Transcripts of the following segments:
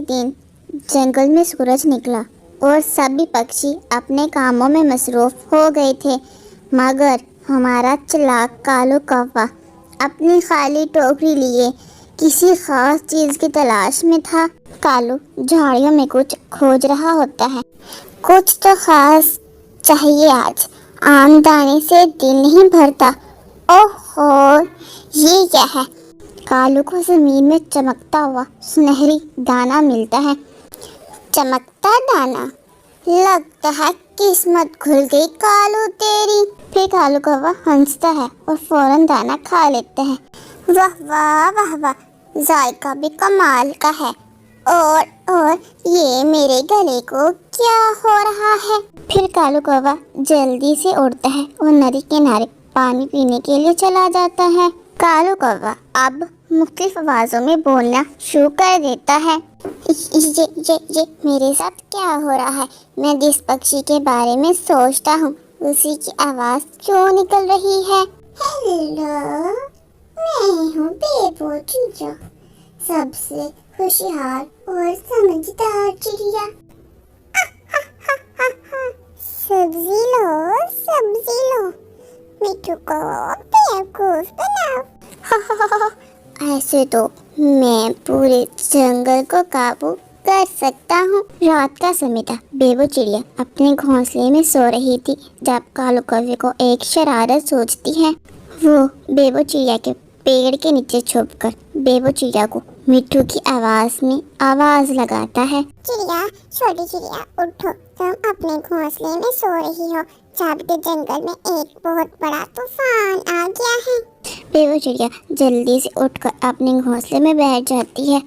एक दिन जंगल में सूरज निकला और सभी पक्षी अपने कामों में मसरूफ हो गए थे, मगर हमारा चालाक कालू कौवा अपनी खाली टोकरी लिए किसी खास चीज़ की तलाश में था। कालू झाड़ियों में कुछ खोज रहा होता है। कुछ तो खास चाहिए आज, आम दाने से दिल नहीं भरता। ओहो, ये क्या है? कालू को जमीन में चमकता हुआ सुनहरी दाना मिलता है। चमकता दाना, लगता है किस्मत खुल गई कालू तेरी। फिर कालू कौवा हंसता है और फौरन दाना खा लेता है। वाह वाह वाह वाह, जायका भी कमाल का है। और ये मेरे गले को क्या हो रहा है? फिर कालू कौवा जल्दी से उड़ता है और नदी किनारे पानी पीने के लिए चला जाता है। कालू कौवा अब मुख्तलिफ आवाज़ों में बोलना शुरू कर देता है। ये मेरे साथ क्या हो रहा है? मैं जिस पक्षी के बारे में सोचता हूँ उसी की आवाज़ क्यों निकल रही है? हेलो, मैं हूँ बेबो चिड़िया, सबसे होशियार और समझदार चिड़िया। सब्जी लो, मिट्टू को बेवकूफ बनाओ। ऐसे तो मैं पूरे जंगल को काबू कर सकता हूँ। रात का समय था। बेबो चिड़िया अपने घोंसले में सो रही थी जब कालू कौवे को एक शरारत सूझती है। वो बेबो चिड़िया के पेड़ के नीचे छुपकर बेबो चिड़िया को मिट्टू की आवाज में आवाज लगाता है। चिड़िया, छोटी चिड़िया, उठो, तुम अपने घोंसले में सो रही हो जबकि जंगल में एक बहुत बड़ा तूफान आ गया है। बेबो चिड़िया जल्दी से उठकर अपने घोंसले में बैठ जाती है।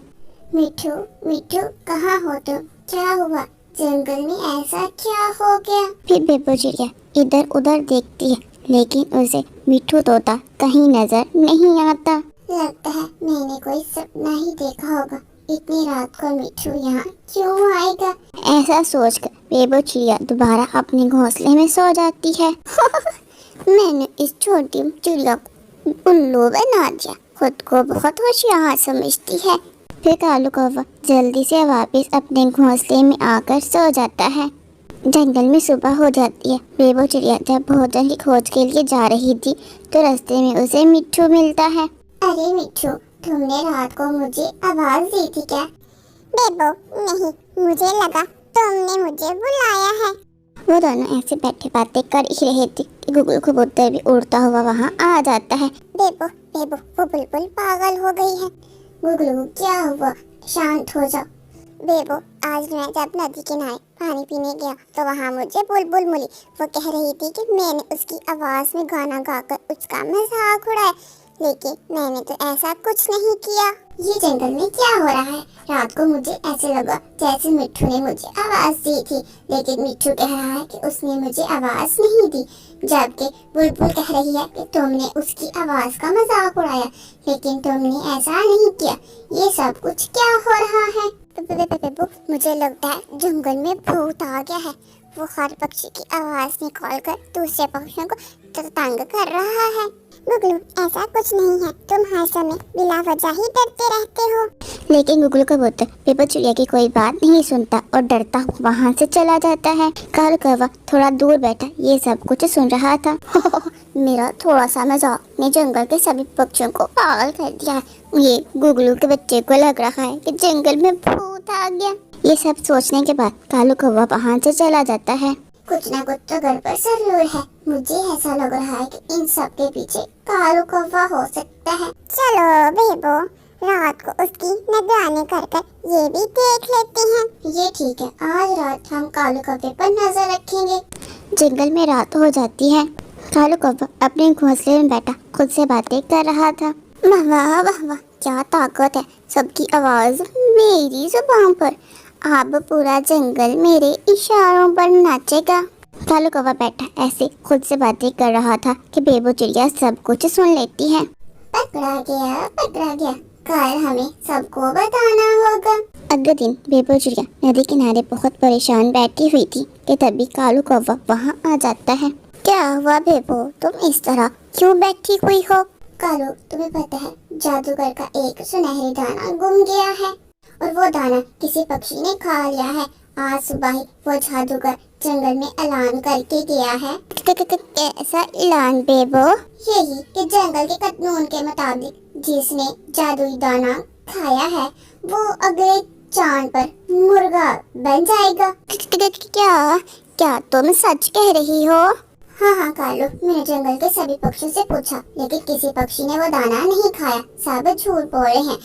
मिट्टू, कहाँ हो तुम? क्या हुआ? जंगल में ऐसा क्या हो गया? फिर बेबो चिड़िया इधर उधर देखती है, लेकिन उसे मिट्टू तोता कहीं नजर नहीं आता। लगता है मैंने कोई सपना ही देखा होगा। इतनी रात को मिट्टू यहाँ क्यों आएगा? ऐसा सोचकर बेबो चिड़िया दोबारा अपने घोंसले में सो जाती है। मैंने इस छोटी चिड़िया को उल्लू बना दिया, खुद को बहुत होशियार समझती है। फिर कालू कौवा जल्दी से वापस अपने घोंसले में आकर सो जाता है। जंगल में सुबह हो जाती है। बेबो चिड़िया जब भोजन की खोज के लिए जा रही थी तो रास्ते में उसे मिट्टू मिलता है। अरे मिट्टू, तुमने रात को मुझे आवाज दी थी क्या? बेबो, नहीं, मुझे लगा तुमने मुझे बुलाया है। वो दोनों ऐसे बैठे बातें कर ही रहे थे कि गुगलू कबूतर भी उड़ता हुआ वहाँ आ जाता है। बेबो, वो बुलबुल पागल हो गई है। गुगलू, क्या हुआ? शांत हो जाओ। बेबो, आज मैं जब नदी किनारे पानी पीने गया तो वहाँ मुझे बुलबुल मिली। वो कह रही थी कि मैंने उसकी आवाज़ में गाना गाकर उसका मजाक उड़ाया, लेकिन मैंने तो ऐसा कुछ नहीं किया। ये जंगल में क्या हो रहा है? रात को मुझे ऐसे लगा जैसे मिट्टू ने मुझे आवाज़ दी थी, लेकिन मिट्टू कह रहा है कि उसने मुझे आवाज़ नहीं दी, जबकि बुलबुल कह रही है कि तुमने उसकी आवाज़ का मजाक उड़ाया, लेकिन तुमने ऐसा नहीं किया। ये सब कुछ क्या हो रहा है? मुझे लगता है जंगल में भूत आ गया है। वो हर पक्षी की आवाज़ निकाल कर दूसरे पक्षियों को तंग कर रहा है। गुगलू, ऐसा कुछ नहीं है, तुम हर समय बिला वजह ही डरते रहते हो। लेकिन गुगलू कबूतर बेबो चिड़िया की कोई बात नहीं सुनता और डरता वहाँ से चला जाता है। कालू कौवा थोड़ा दूर बैठा ये सब कुछ सुन रहा था। मेरा थोड़ा सा मजाक ने जंगल के सभी पक्षियों को पागल कर दिया है। ये गुगलू के बच्चे को लग रहा है कि जंगल में भूत आ गया। ये सब सोचने के बाद कालू कौवा वहाँ से चला जाता है। कुछ न कुछ तो गड़बड़ जरूर है। मुझे ऐसा लग रहा है कि इन सब के पीछे कालू कौवा हो सकता है। चलो बेबो, रात को उसकी निगरानी कर ये भी देख लेते हैं। ये ठीक है, आज रात हम कालू कौवे पर नजर रखेंगे। जंगल में रात हो जाती है। कालू कौवा अपने घोंसले में बैठा खुद से बातें कर रहा था। वाह वाह वाह वाह, क्या ताकत है सबकी आवाज मेरी जुबान पर। अब पूरा जंगल मेरे इशारों पर नाचेगा। कालू कौवा बैठा ऐसे खुद से बातें कर रहा था कि बेबो चिड़िया सब कुछ सुन लेती है। पकड़ा गया, कल हमें सबको बताना होगा। अगले दिन बेबो चिड़िया नदी किनारे बहुत परेशान बैठी हुई थी कि तभी कालू कौवा वहाँ आ जाता है। क्या हुआ बेबो, तुम इस तरह क्यों बैठी हुई हो? कालू, तुम्हें पता है जादूगर का एक सुनहरी दाना गुम गया है और वो दाना किसी पक्षी ने खा लिया है। आज सुबह ही वो जादूगर जंगल में ऐलान करके गया है। कैसा ऐलान बेबो? यही कि जंगल के कानून के मुताबिक जिसने जादुई दाना खाया है वो अगले चांद पर मुर्गा बन जाएगा। क्या क्या तुम सच कह रही हो? हाँ कालू, मैंने जंगल के सभी पक्षियों से पूछा, लेकिन किसी पक्षी ने वो दाना नहीं खाया। सब झूठ बोल रहे हैं।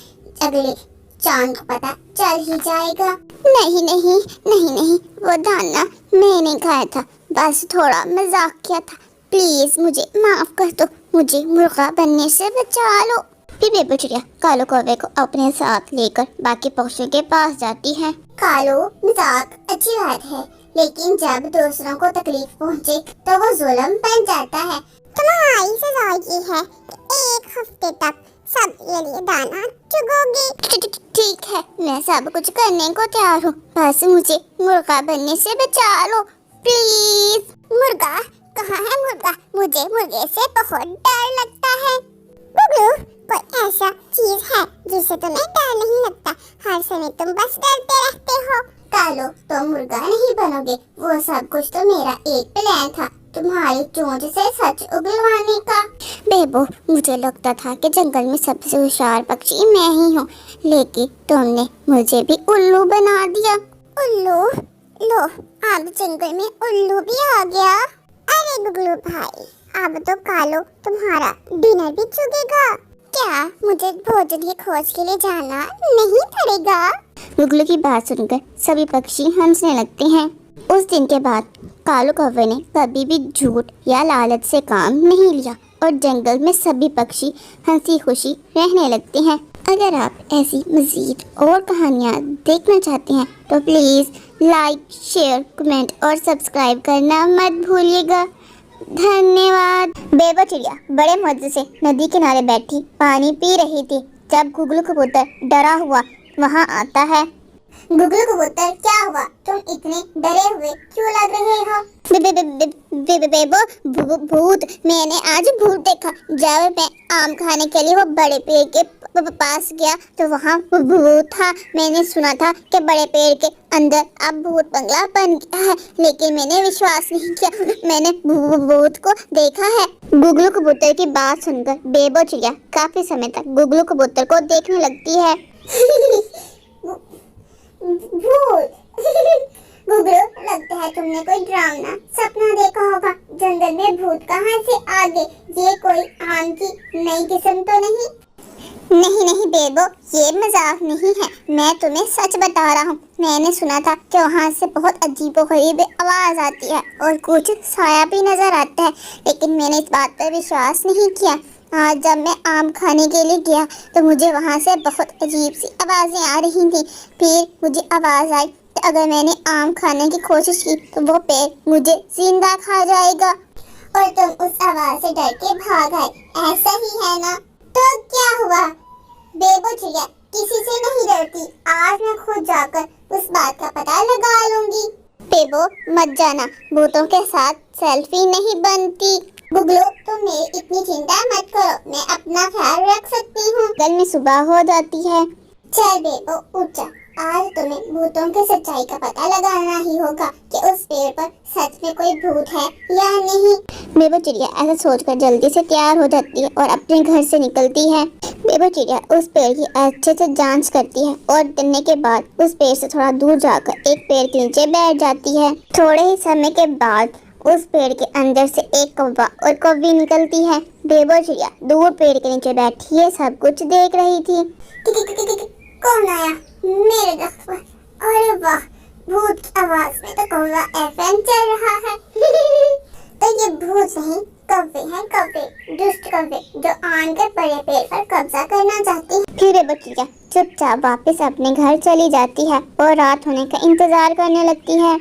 अगले चांद को पता चल ही जाएगा। नहीं, वो दाना मैंने खाया था, बस थोड़ा मजाक किया था। प्लीज मुझे माफ कर दो, मुझे मुर्गा बनने से बचा लो। फिर बेबो चिड़िया कालू कौवे को अपने साथ लेकर बाकी पक्षियों के पास जाती है। कालू, मजाक अच्छी बात है, लेकिन जब दूसरों को तकलीफ पहुंचे तो वो जुल्म बन जाता है। तुम्हारी सजा ये है कि 1 हफ्ते तक सब ये लिए दाना चुगोगे। ठीक है, मैं सब कुछ करने को तैयार हूँ, बस मुझे मुर्गा बनने से बचा लो प्लीज। मुर्गा? कहाँ है मुर्गा? मुझे मुर्गे से बहुत डर लगता है। गुगलू, कोई ऐसा चीज है जिससे तुम्हें डर नहीं लगता? हर समय तुम बस डरते रहते हो। कालू, तुम मुर्गा नहीं बनोगे, वो सब कुछ तो मेरा एक प्लान था, तुम्हारी चोंच से सच उगलवाने का। बेबो, मुझे लगता था कि जंगल में सबसे होशियार पक्षी मैं ही हूँ, लेकिन तुमने मुझे भी उल्लू बना दिया। उल्लू? लो, अब जंगल में उल्लू भी आ गया। अरे गुगलू भाई, अब तो कालू तुम्हारा डिनर भी चुगेगा। क्या मुझे भोजन की खोज के लिए जाना नहीं पड़ेगा? गुगलू की बात सुनकर सभी पक्षी हंसने लगते हैं। उस दिन के बाद कालू कौवे ने कभी भी झूठ या लालच से काम नहीं लिया और जंगल में सभी पक्षी हंसी खुशी रहने लगते हैं। अगर आप ऐसी मज़ीद और कहानियाँ देखना चाहते हैं तो प्लीज़ लाइक, शेयर, कमेंट और सब्सक्राइब करना मत भूलिएगा। धन्यवाद। बेबो चिड़िया बड़े मजे से नदी किनारे बैठी पानी पी रही थी जब गुगलू कबूतर डरा हुआ वहाँ आता है। गुगलू कबूतर, क्या हुआ? तुम इतने डरे हुए क्यों लग रहे हो? बेबो, भूत। मैंने आज भूत देखा। जब मैं आम खाने के लिए वो बड़े पेड़ के पास गया तो वहाँ भूत था। मैंने सुना था कि बड़े पेड़ के अंदर अब भूत बंगला बन गया है, लेकिन मैंने विश्वास नहीं किया। मैंने भूत को देखा है। गुगलू कबूतर की बात सुनकर बेबो चिड़िया काफी समय तक गुगलू कबूतर को देखने लगती है। भूत? गुगलू, लगता है तुमने कोई डरावना सपना देखा होगा। जंगल में भूत कहाँ से आ गए? ये कोई आम की नई किस्म तो नहीं? नहीं बेबो, ये मजाक नहीं है, मैं तुम्हें सच बता रहा हूँ। मैंने सुना था कि वहाँ से बहुत अजीबोगरीब आवाज आती है और कुछ साया भी नजर आता है, लेकिन मैंने इस बात पर विश्वास नहीं किया। आज जब मैं आम खाने के लिए गया तो मुझे वहाँ से बहुत अजीब सी आवाज़ें आ रही थी। फिर मुझे आवाज़ आई कि अगर मैंने आम खाने की कोशिश की तो वो पेड़ मुझे जिंदा खा जाएगा, और तुम उस आवाज़ से डर के भाग आए, ऐसा ही है ना? तो क्या हुआ? बेबो चिड़िया किसी से नहीं डरती। आज मैं खुद जाकर उस बात का पता लगा लूंगी। बेबो, मत जाना, भूतों के साथ सेल्फी नहीं बनती। गुगलू, तुम मेरी इतनी चिंता मत करो, मैं अपना ख्याल रख सकती हूँ। कल में सुबह हो जाती है। चल बेबो, उठ जा। आज तुम्हें भूतों की सच्चाई का पता लगाना ही होगा कि उस पेड़ पर सच में कोई भूत है या नहीं। बेबो चिड़िया ऐसा सोचकर जल्दी से तैयार हो जाती है और अपने घर से निकलती है। बेबो चिड़िया उस पेड़ की अच्छे से जांच करती है और डरने के बाद उस पेड़ से थोड़ा दूर जाकर एक पेड़ के नीचे बैठ जाती है। थोड़े ही समय के बाद उस पेड़ के अंदर से एक कौवा और कौवी निकलती है। बेबो चिड़िया दूर पेड़ के नीचे बैठी है सब कुछ देख रही थी। कौन आया मेरे दफ्तर पर? अरे वाह, भूत की आवाज में तो कौवा एफएम चल रहा है। तो ये भूत नहीं, कौवे हैं, कौवे, दुष्ट कौवे जो आकर बड़े पेड़ पर कब्जा करना चाहते हैं। फिर बेबो चिड़िया चुपचाप वापस अपने घर चली जाती है और रात होने का इंतजार करने लगती है।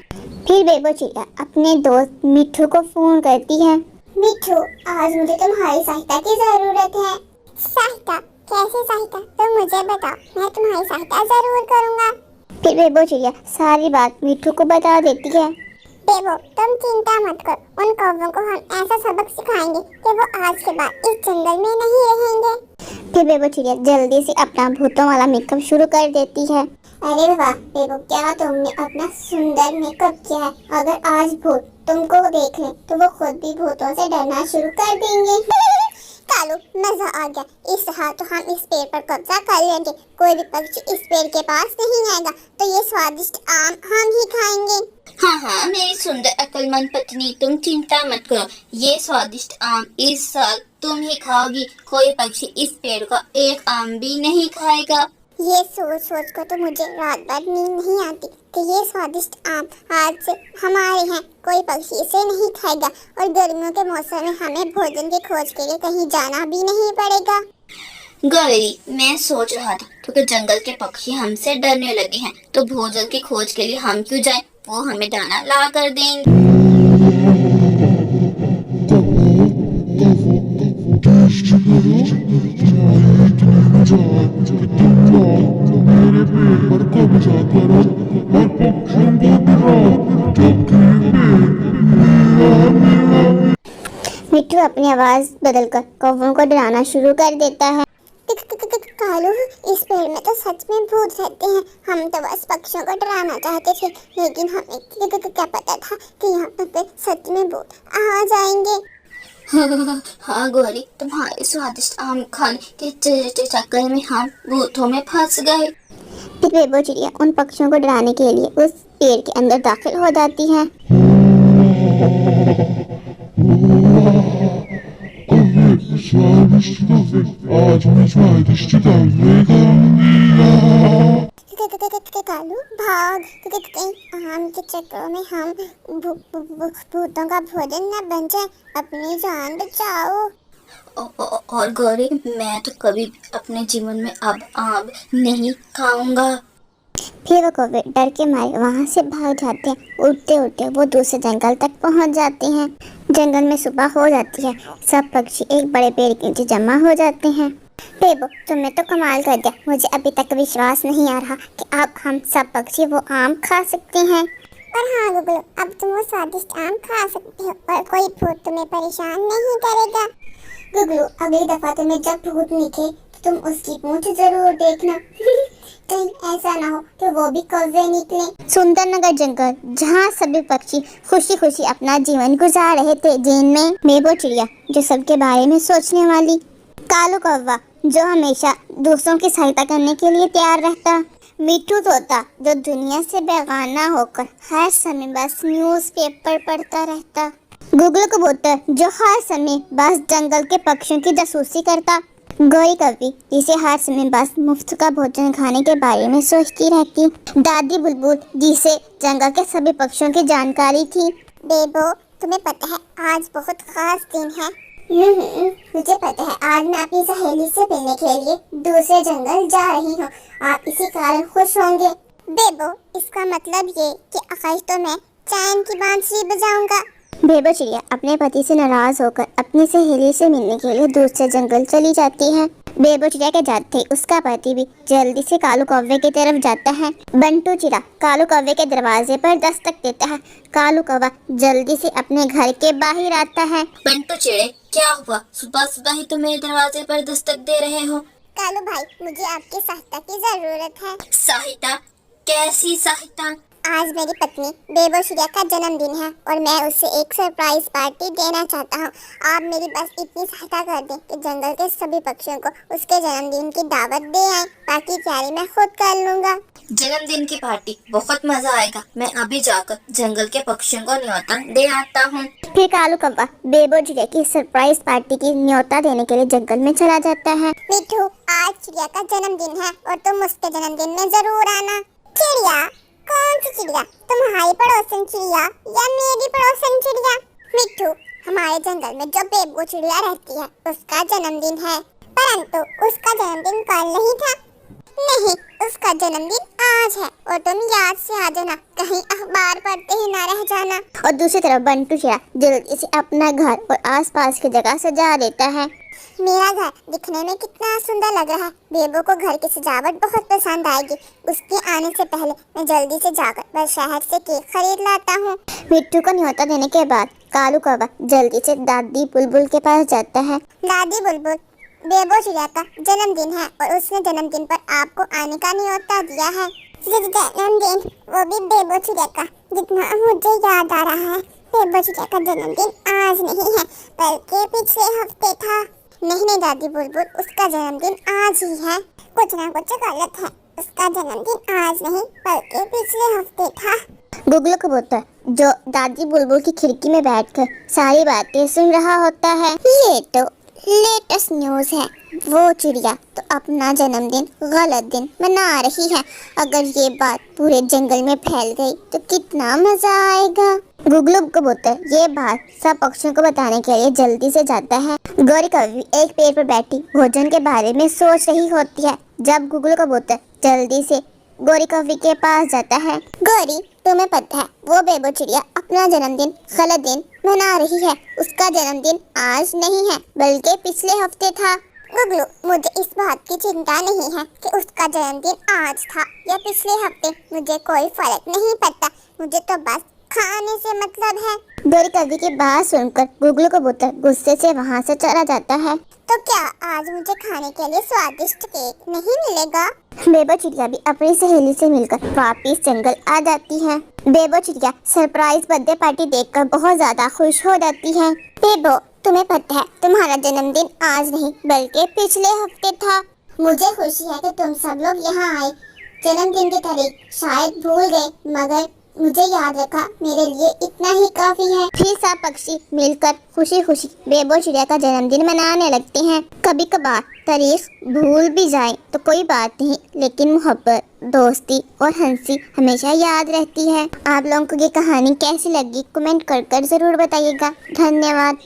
फिर बेबो चिड़िया अपने दोस्त मिट्ठू को फोन करती है। मिट्ठू, आज मुझे तुम्हारी सहायता की जरूरत है। सहायता? कैसी सहायता? तुम मुझे बताओ, मैं तुम्हारी सहायता जरूर करूँगा। फिर बेबो चिड़िया सारी बात मिट्ठू को बता देती है। बेबो, तुम चिंता मत करो, उन कौवों को हम ऐसा सबक सिखाएंगे कि वो आज के बाद इस जंगल में नहीं रहेंगे। फिर बेबो चिड़िया जल्दी से अपना भूतों वाला मेकअप शुरू कर देती है। अरे वाह बेबो, क्या तुमने अपना सुंदर मेकअप किया है। अगर आज भूत तुमको देख ले तो वो खुद भी भूतों से डरना शुरू कर देंगे। कालू, मजा आ गया। इस तरह तो हम इस पेड़ पर कब्जा कर लेंगे। कोई भी पक्षी इस पेड़ के पास नहीं आएगा तो ये स्वादिष्ट आम हम ही खाएंगे। हाँ हाँ मेरी सुंदर अक्लमंद पत्नी, तुम चिंता मत करो। ये स्वादिष्ट आम इस साल तुम ही खाओगी। कोई पक्षी इस पेड़ का एक आम भी नहीं खाएगा। ये सोच सोच कर तो मुझे रात भर नींद नहीं आती कि ये स्वादिष्ट आम आज से हमारे हैं। कोई पक्षी इसे नहीं खाएगा और गर्मियों के मौसम में हमें भोजन की खोज के लिए कहीं जाना भी नहीं पड़ेगा। गौरी, मैं सोच रहा था क्योंकि जंगल के पक्षी हमसे डरने लगे हैं तो भोजन की खोज के लिए हम क्यों जाएं? वो हमें दाना ला कर देंगे। मेरे पेड़ पर कब्जा करो और पक्षियों को डराओ, जबकि मिट्टू अपनी आवाज बदलकर कौवों को डराना शुरू कर देता है। कालू, इस पेड़ में तो सच में भूत रहते हैं। हम तो बस पक्षियों को डराना चाहते थे, लेकिन हमें क्या पता था कि यहाँ पे सच में भूत आ जाएंगे। हाँ गौरी, तुम्हारे स्वादिष्ट आम खाने के चक्कर में हम भूतों में फंस गए। फिर बेबो चिड़िया उन पक्षियों को डराने के लिए उस पेड़ के अंदर दाखिल हो जाती है। स्वादिष्ट कौवे, आज मैं स्वादिष्ट कौवे खाऊंगी। कालू भाग, कहीं आम के चक्करों में हम भूतों का भोजन न बन जाए। अपनी जान बचाओ। और गौरी, मैं तो कभी भी अपने जीवन में अब आम नहीं खाऊंगा। फिर वो कौवे डर के मारे वहाँ से भाग जाते हैं। उड़ते उड़ते वो दूसरे जंगल तक पहुँच जाते हैं। जंगल में सुबह हो जाती है। सब पक्षी एक बड़े पेड़ के नीचे जमा हो जाते हैं। बेबो, तुमने तो कमाल कर दिया। मुझे अभी तक विश्वास नहीं आ रहा कि अब हम सब पक्षी वो आम खा सकते हैं। और हाँ गुगलू, अब तुम वो स्वादिष्ट आम खा सकते हो और कोई भूत तुम्हें परेशान नहीं करेगा। गुगलू, अगली दफा तुम्हें जब भूत दिखे तो तुम उसकी पूंछ जरूर देखना। कहीं ऐसा ना हो कि वो भी कौवे निकले। सुंदरनगर जंगल, जहाँ सभी पक्षी खुशी खुशी अपना जीवन गुजार रहे थे, जिनमें बेबो चिड़िया जो सबके बारे में सोचने वाली, कालू कौवा जो हमेशा दूसरों की सहायता करने के लिए तैयार रहता, मिट्टू तोता जो दुनिया से बेगाना होकर हर समय बस न्यूज़पेपर पढ़ता रहता, गुगलू कबूतर जो हर समय बस जंगल के पक्षियों की जासूसी करता, गौरी कौवी जिसे हर समय बस मुफ्त का भोजन खाने के बारे में सोचती रहती, दादी बुलबुल जिसे जंगल के सभी पक्षियों की जानकारी थी। बेबो, तुम्हें पता है आज बहुत खास दिन है। मुझे पता है। आज मैं अपनी सहेली से मिलने के लिए दूसरे जंगल जा रही हूँ। आप इसी कारण खुश होंगे। बेबो, इसका मतलब ये कि आज तो मैं चैन की बांसुरी बजाऊंगा। बेबो चिड़िया अपने पति से नाराज होकर अपनी सहेली से मिलने के लिए दूसरे जंगल चली जाती है। बेबो चिड़िया के जाते ही उसका पति भी जल्दी से कालू कौवे की तरफ जाता है। बंटू चिड़ा कालू कौवे के दरवाजे पर दस्तक देता है। कालू कौवा जल्दी से अपने घर के बाहर आता है। बंटू चिड़े, क्या हुआ? सुबह सुबह ही तुम मेरे दरवाजे पर दस्तक दे रहे हो? कालू भाई, मुझे आपकी सहायता की जरूरत है। सहायता? कैसी सहायता? आज मेरी पत्नी बेबो चिड़िया का जन्मदिन है और मैं उसे एक सरप्राइज पार्टी देना चाहता हूँ। आप मेरी बस इतनी सहायता कर दें कि जंगल के सभी पक्षियों को उसके जन्मदिन की दावत दे आए। बाकी तैयारी मैं खुद कर लूँगा। जन्मदिन की पार्टी, बहुत मजा आएगा। मैं अभी जाकर जंगल के पक्षियों को न्योता दे आता हूँ। फिर कालू कौवा बेबो चिड़िया की सरप्राइज पार्टी की न्योता देने के लिए जंगल में चला जाता है। मिठू, आज चिड़िया का जन्मदिन है और तुम उसके जन्मदिन में जरूर आना। चिड़िया? कौन सी चिड़िया? तुम्हारी पड़ोसन चिड़िया या मेरी पड़ोसन चिड़िया? मिठू, हमारे जंगल में जो बेबो चिड़िया रहती है उसका जन्मदिन है, परंतु उसका जन्मदिन कल नहीं था। नहीं, उसका जन्मदिन आज है और तुम याद से आ जाना, कहीं अखबार पढ़ते ही ना रह जाना। और दूसरी तरफ बंटू चिड़ा जल्दी से अपना घर और आसपास की जगह सजा देता है। मेरा घर दिखने में कितना सुंदर लग रहा है। बेबो को घर की सजावट बहुत पसंद आएगी। उसके आने से पहले मैं जल्दी से जाकर बस शहर से केक खरीद लाता हूँ। मिट्टू को न्योता देने के बाद कालू कौवा जल्दी से दादी बुलबुल के पास जाता है। दादी बुलबुल, बेबो चिड़िया का जन्मदिन है और उसने जन्मदिन पर आपको आने का न्योता दिया है। जन्मदिन, वो भी बेबो चिड़िया का। जितना मुझे याद आ रहा है, बेबो चिड़िया का जन्मदिन आज नहीं है बल्कि पिछले हफ्ते था। नहीं दादी बुलबुल, उसका जन्मदिन आज ही है। कुछ ना कुछ गलत है। उसका जन्मदिन आज नहीं बल्कि पिछले हफ्ते था। गुगलू कबूतर जो दादी बुलबुल की खिड़की में बैठकर सारी बातें सुन रहा होता है। ये तो लेटेस्ट न्यूज़ है। वो चिड़िया तो अपना जन्मदिन गलत दिन मना रही है। अगर ये बात पूरे जंगल में फैल गई तो कितना मजा आएगा। गुगलू कबूतर ये बात सब पक्षियों को बताने के लिए जल्दी से जाता है। गौरी कौवी एक पेड़ पर बैठी भोजन के बारे में सोच रही होती है जब गुगलू कबूतर जल्दी से गौरी कौवी के पास जाता है। गौरी, तुम्हें पता है वो बेबो चिड़िया अपना जन्मदिन गलत दिन मना रही है। उसका जन्मदिन आज नहीं है बल्कि पिछले हफ्ते था। गुगलू, मुझे इस बात की चिंता नहीं है कि उसका जन्मदिन आज था या पिछले हफ्ते। मुझे कोई फर्क नहीं पड़ता। मुझे तो बस खाने से मतलब है। गौरी कौवी की बात सुनकर गुगलू कबूतर गुस्से से वहाँ से चला जाता है। तो क्या आज मुझे खाने के लिए स्वादिष्ट केक नहीं मिलेगा? बेबो चिड़िया भी अपनी सहेली से मिलकर वापिस जंगल आ जाती है। बेबो चिड़िया सरप्राइज बर्थडे पार्टी देखकर बहुत ज्यादा खुश हो जाती है। बेबो, तुम्हें पता है तुम्हारा जन्मदिन आज नहीं बल्कि पिछले हफ्ते था। मुझे खुशी है कि तुम सब लोग यहाँ आए। जन्मदिन की तारीख शायद भूल गए, मगर मुझे याद रखा, मेरे लिए इतना ही काफी है। फिर सब पक्षी मिलकर खुशी खुशी बेबो चिड़िया का जन्मदिन मनाने लगते हैं। कभी कभार तारीख भूल भी जाए तो कोई बात नहीं, लेकिन मोहब्बत, दोस्ती और हंसी हमेशा याद रहती है। आप लोगों को ये कहानी कैसी लगी कमेंट कर जरूर बताइएगा। धन्यवाद।